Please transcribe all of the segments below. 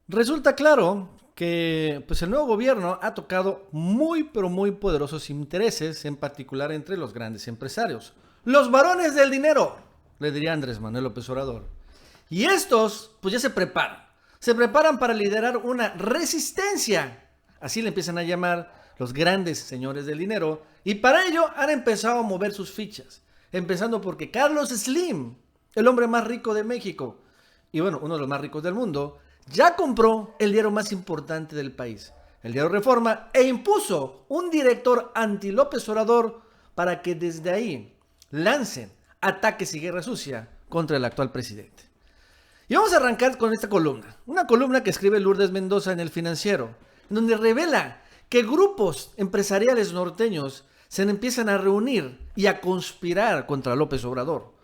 Resulta claro que pues el nuevo gobierno ha tocado muy pero muy poderosos intereses, en particular entre los grandes empresarios. Los varones del dinero, le diría Andrés Manuel López Obrador. Y estos pues ya se preparan. Se preparan para liderar una resistencia. Así le empiezan a llamar los grandes señores del dinero. Y para ello han empezado a mover sus fichas. Empezando porque Carlos Slim, el hombre más rico de México, y bueno, uno de los más ricos del mundo, ya compró el diario más importante del país, el diario Reforma, e impuso un director anti-López Obrador para que desde ahí lancen ataques y guerra sucia contra el actual presidente. Y vamos a arrancar con esta columna, una columna que escribe Lourdes Mendoza en El Financiero, en donde revela que grupos empresariales norteños se empiezan a reunir y a conspirar contra López Obrador.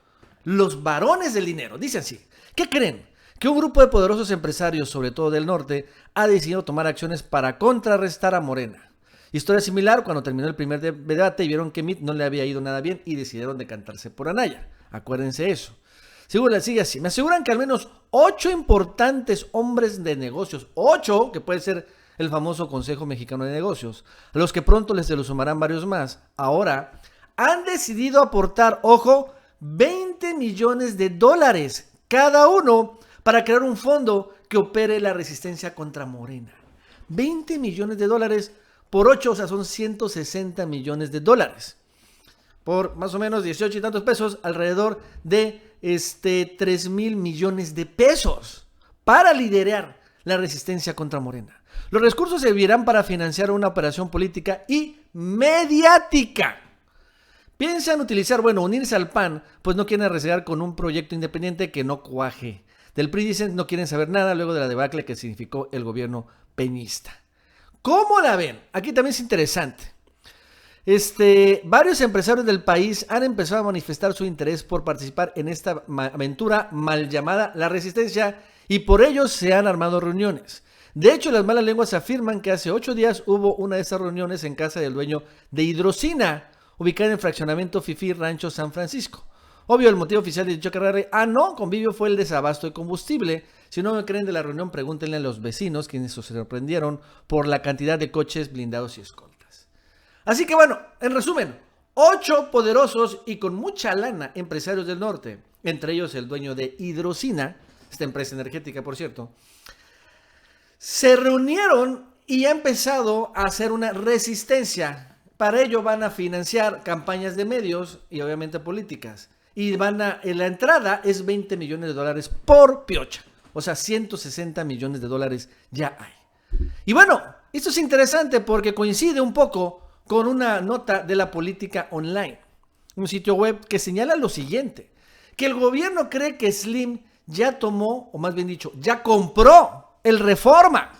Los varones del dinero, dice así. ¿Qué creen? Que un grupo de poderosos empresarios, sobre todo del norte, ha decidido tomar acciones para contrarrestar a Morena. Historia similar cuando terminó el primer debate y vieron que Mitt no le había ido nada bien y decidieron decantarse por Anaya. Acuérdense eso. Sigue así. Me aseguran que al menos 8 importantes hombres de negocios, 8, que puede ser el famoso Consejo Mexicano de Negocios, a los que pronto se los sumarán varios más, ahora han decidido aportar, ojo, 20 millones de dólares cada uno para crear un fondo que opere la resistencia contra Morena. 20 millones de dólares por 8, o sea, son 160 millones de dólares. Por más o menos 18 y tantos pesos, alrededor de 3 mil millones de pesos para liderar la resistencia contra Morena. Los recursos servirán para financiar una operación política y mediática. Piensan utilizar, unirse al PAN, pues no quieren arriesgar con un proyecto independiente que no cuaje. Del PRI dicen no quieren saber nada luego de la debacle que significó el gobierno peñista. ¿Cómo la ven? Aquí también es interesante. Varios empresarios del país han empezado a manifestar su interés por participar en esta aventura mal llamada La Resistencia y por ello se han armado reuniones. De hecho, las malas lenguas afirman que hace 8 días hubo una de esas reuniones en casa del dueño de Hidrocina, ubicada en el fraccionamiento Fifi Rancho San Francisco. Obvio, el motivo oficial de dicho carrera, convivio fue el desabasto de combustible. Si no me creen de la reunión, pregúntenle a los vecinos, quienes se sorprendieron por la cantidad de coches blindados y escoltas. Así que en resumen, 8 poderosos y con mucha lana empresarios del norte, entre ellos el dueño de Hidrocina, esta empresa energética por cierto, se reunieron y ha empezado a hacer una resistencia. Para ello van a financiar campañas de medios y obviamente políticas. Y la entrada es 20 millones de dólares por piocha. O sea, 160 millones de dólares ya hay. Y esto es interesante porque coincide un poco con una nota de la política online. Un sitio web que señala lo siguiente. Que el gobierno cree que Slim ya tomó, o más bien dicho, ya compró el Reforma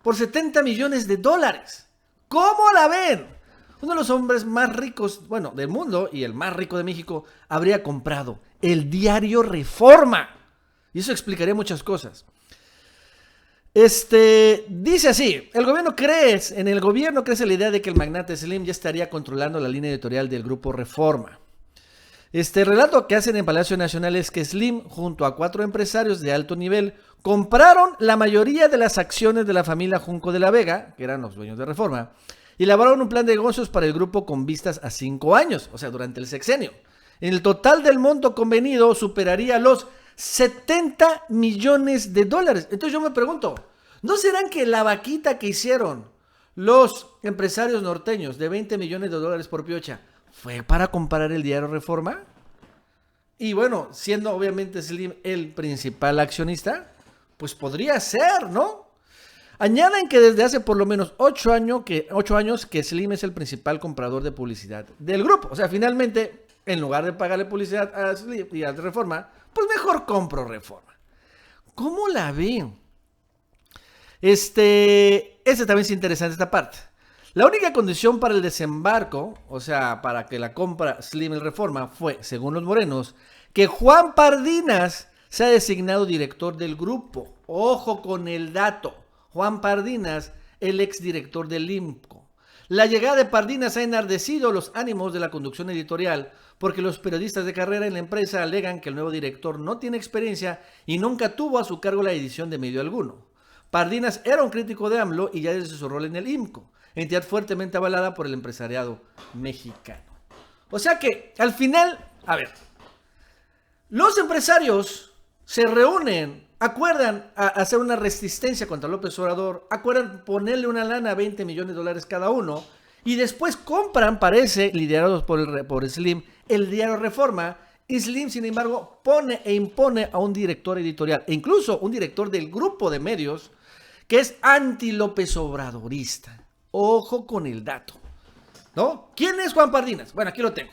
por 70 millones de dólares. ¿Cómo la ven? Uno de los hombres más ricos, del mundo y el más rico de México, habría comprado el diario Reforma. Y eso explicaría muchas cosas. Dice así, en el gobierno crece la idea de que el magnate Slim ya estaría controlando la línea editorial del grupo Reforma. Este relato que hacen en Palacio Nacional es que Slim, junto a 4 empresarios de alto nivel, compraron la mayoría de las acciones de la familia Junco de la Vega, que eran los dueños de Reforma, y elaboraron un plan de negocios para el grupo con vistas a 5 años, o sea, durante el sexenio. El total del monto convenido superaría los 70 millones de dólares. Entonces yo me pregunto, ¿no serán que la vaquita que hicieron los empresarios norteños de 20 millones de dólares por piocha fue para comprar el diario Reforma? Y siendo obviamente Slim el principal accionista, pues podría ser, ¿no? Añaden que desde hace por lo menos 8 años que Slim es el principal comprador de publicidad del grupo. O sea, finalmente, en lugar de pagarle publicidad a Slim y a Reforma, pues mejor compro Reforma. ¿Cómo la ven? También es interesante esta parte. La única condición para el desembarco, o sea, para que la compra Slim el Reforma, fue, según los morenos, que Juan Pardinas sea designado director del grupo. Ojo con el dato. Juan Pardinas, el exdirector del IMCO. La llegada de Pardinas ha enardecido los ánimos de la conducción editorial porque los periodistas de carrera en la empresa alegan que el nuevo director no tiene experiencia y nunca tuvo a su cargo la edición de medio alguno. Pardinas era un crítico de AMLO y ya desde su rol en el IMCO, entidad fuertemente avalada por el empresariado mexicano. O sea que, al final, a ver, los empresarios se reúnen, acuerdan a hacer una resistencia contra López Obrador, acuerdan ponerle una lana, 20 millones de dólares cada uno, y después compran, parece, liderados por Slim, el diario Reforma, y Slim, sin embargo, pone e impone a un director editorial, e incluso un director del grupo de medios, que es anti-López Obradorista. Ojo con el dato, ¿no? ¿Quién es Juan Pardinas? Bueno, aquí lo tengo.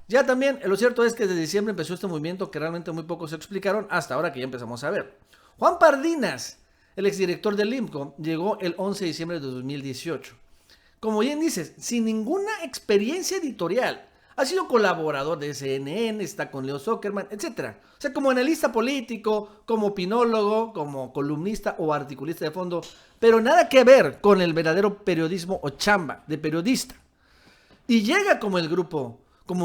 Ya también, lo cierto es que desde diciembre empezó este movimiento que realmente muy pocos se explicaron, hasta ahora que ya empezamos a ver. Juan Pardinas, el exdirector del IMCO, llegó el 11 de diciembre de 2018. Como bien dices, sin ninguna experiencia editorial. Ha sido colaborador de CNN, está con Leo Zuckerman, etc. O sea, como analista político, como opinólogo, como columnista o articulista de fondo, pero nada que ver con el verdadero periodismo o chamba de periodista. Y llega como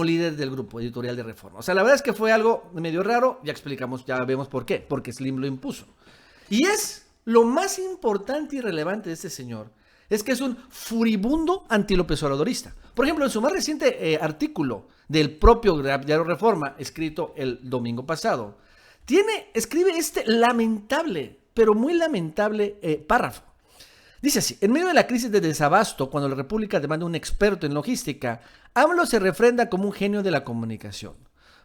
líder del grupo editorial de Reforma. O sea, la verdad es que fue algo medio raro, ya explicamos, ya vemos por qué, porque Slim lo impuso. Y es lo más importante y relevante de este señor, es que es un furibundo anti-López Obradorista. Por ejemplo, en su más reciente artículo del propio diario Reforma, escrito el domingo pasado, escribe este lamentable, pero muy lamentable párrafo. Dice así: en medio de la crisis de desabasto, cuando la República demanda un experto en logística, AMLO se refrenda como un genio de la comunicación.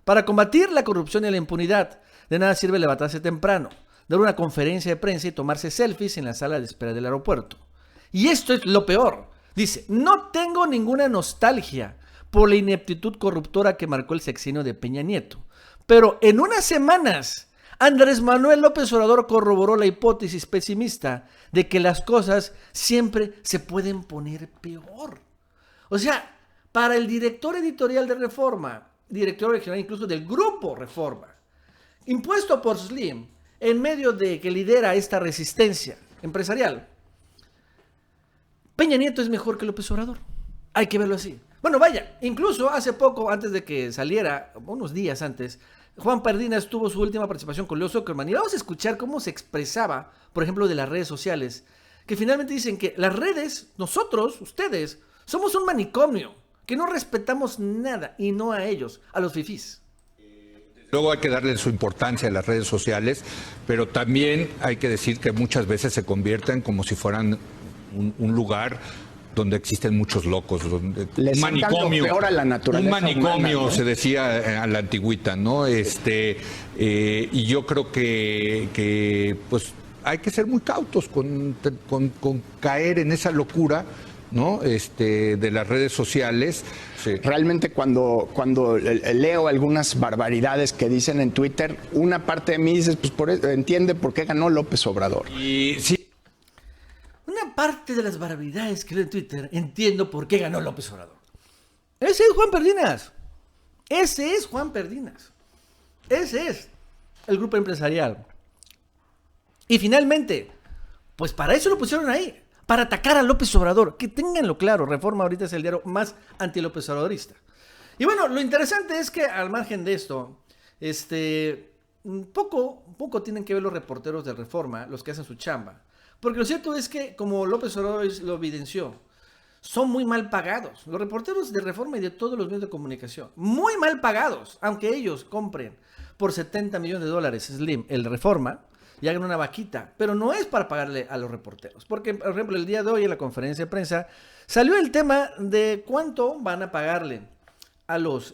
Para combatir la corrupción y la impunidad, de nada sirve levantarse temprano, dar una conferencia de prensa y tomarse selfies en la sala de espera del aeropuerto. Y esto es lo peor. Dice, no tengo ninguna nostalgia por la ineptitud corruptora que marcó el sexenio de Peña Nieto. Pero en unas semanas, Andrés Manuel López Obrador corroboró la hipótesis pesimista de que las cosas siempre se pueden poner peor. O sea, para el director editorial de Reforma, director regional incluso del grupo Reforma, impuesto por Slim, en medio de que lidera esta resistencia empresarial, Peña Nieto es mejor que López Obrador. Hay que verlo así. Bueno, vaya, incluso hace poco, antes de que saliera, unos días antes, Juan Pardinas tuvo su última participación con Leo Zuckerman. Y vamos a escuchar cómo se expresaba, por ejemplo, de las redes sociales, que finalmente dicen que las redes, nosotros, ustedes, somos un manicomio, que no respetamos nada, y no a ellos, a los fifís. Luego hay que darle su importancia a las redes sociales, pero también hay que decir que muchas veces se convierten como si fueran un lugar donde existen muchos locos, donde un manicomio, peor a la naturaleza un manicomio humana, ¿no? Se decía a la antigüita, ¿no? Y yo creo que pues hay que ser muy cautos con caer en esa locura, ¿no? De las redes sociales. Sí. Realmente cuando leo algunas barbaridades que dicen en Twitter, una parte de mí dice, pues entiende por qué ganó López Obrador. Y sí. Una parte de las barbaridades que leo en Twitter, entiendo por qué ganó López Obrador. Ese es Juan Pardinas. Ese es Juan Pardinas. Ese es el grupo empresarial. Y finalmente, pues para eso lo pusieron ahí, para atacar a López Obrador. Que tenganlo claro, Reforma ahorita es el diario más anti-López Obradorista. Y bueno, lo interesante es que al margen de esto, poco tienen que ver los reporteros de Reforma, los que hacen su chamba. Porque lo cierto es que, como López Obrador lo evidenció, son muy mal pagados. Los reporteros de Reforma y de todos los medios de comunicación, muy mal pagados, aunque ellos compren por 70 millones de dólares Slim, el Reforma, y hagan una vaquita, pero no es para pagarle a los reporteros. Porque, por ejemplo, el día de hoy en la conferencia de prensa salió el tema de cuánto van a pagarle a los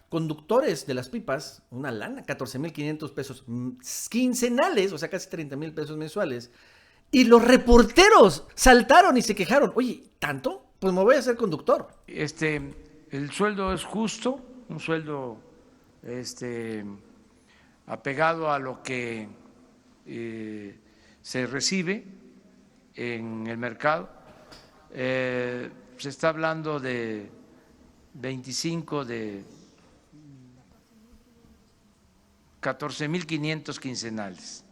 conductores de las pipas, una lana, 14,500 pesos quincenales, o sea, casi 30,000 pesos mensuales. Y los reporteros saltaron y se quejaron. Oye, ¿tanto? Pues me voy a hacer conductor. El sueldo es justo, un sueldo apegado a lo que se recibe en el mercado. Se está hablando de 25 de 14,500 quincenales.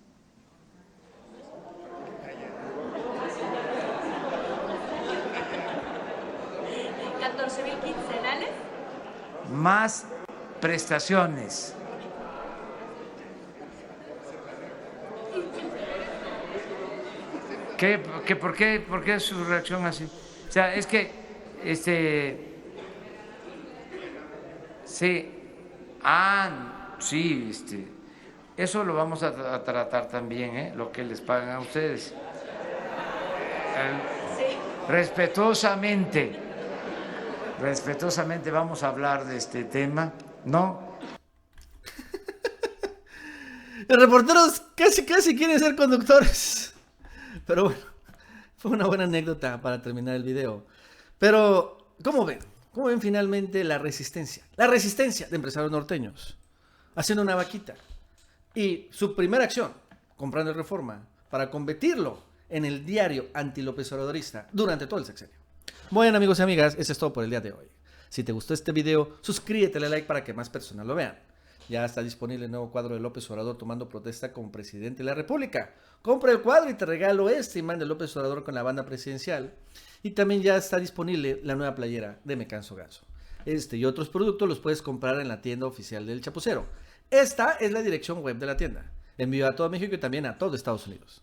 ¿14,000 quincenales? Más prestaciones. ¿Por qué su reacción así? O sea, es que, sí, sí, eso lo vamos a tratar también, lo que les pagan a ustedes. Respetuosamente vamos a hablar de este tema, ¿no? Los reporteros casi quieren ser conductores. Pero bueno, fue una buena anécdota para terminar el video. Pero, ¿cómo ven? ¿Cómo ven finalmente la resistencia? La resistencia de empresarios norteños. Haciendo una vaquita. Y su primera acción, comprando el Reforma, para convertirlo en el diario anti-López Obradorista durante todo el sexenio. Bueno, amigos y amigas, eso es todo por el día de hoy. Si te gustó este video, suscríbete, dale like para que más personas lo vean. Ya está disponible el nuevo cuadro de López Obrador tomando protesta como presidente de la República. Compra el cuadro y te regalo imagen de López Obrador con la banda presidencial. Y también ya está disponible la nueva playera de Me Canso Ganso. Este y otros productos los puedes comprar en la tienda oficial del Chapucero. Esta es la dirección web de la tienda. Envío a todo México y también a todo Estados Unidos.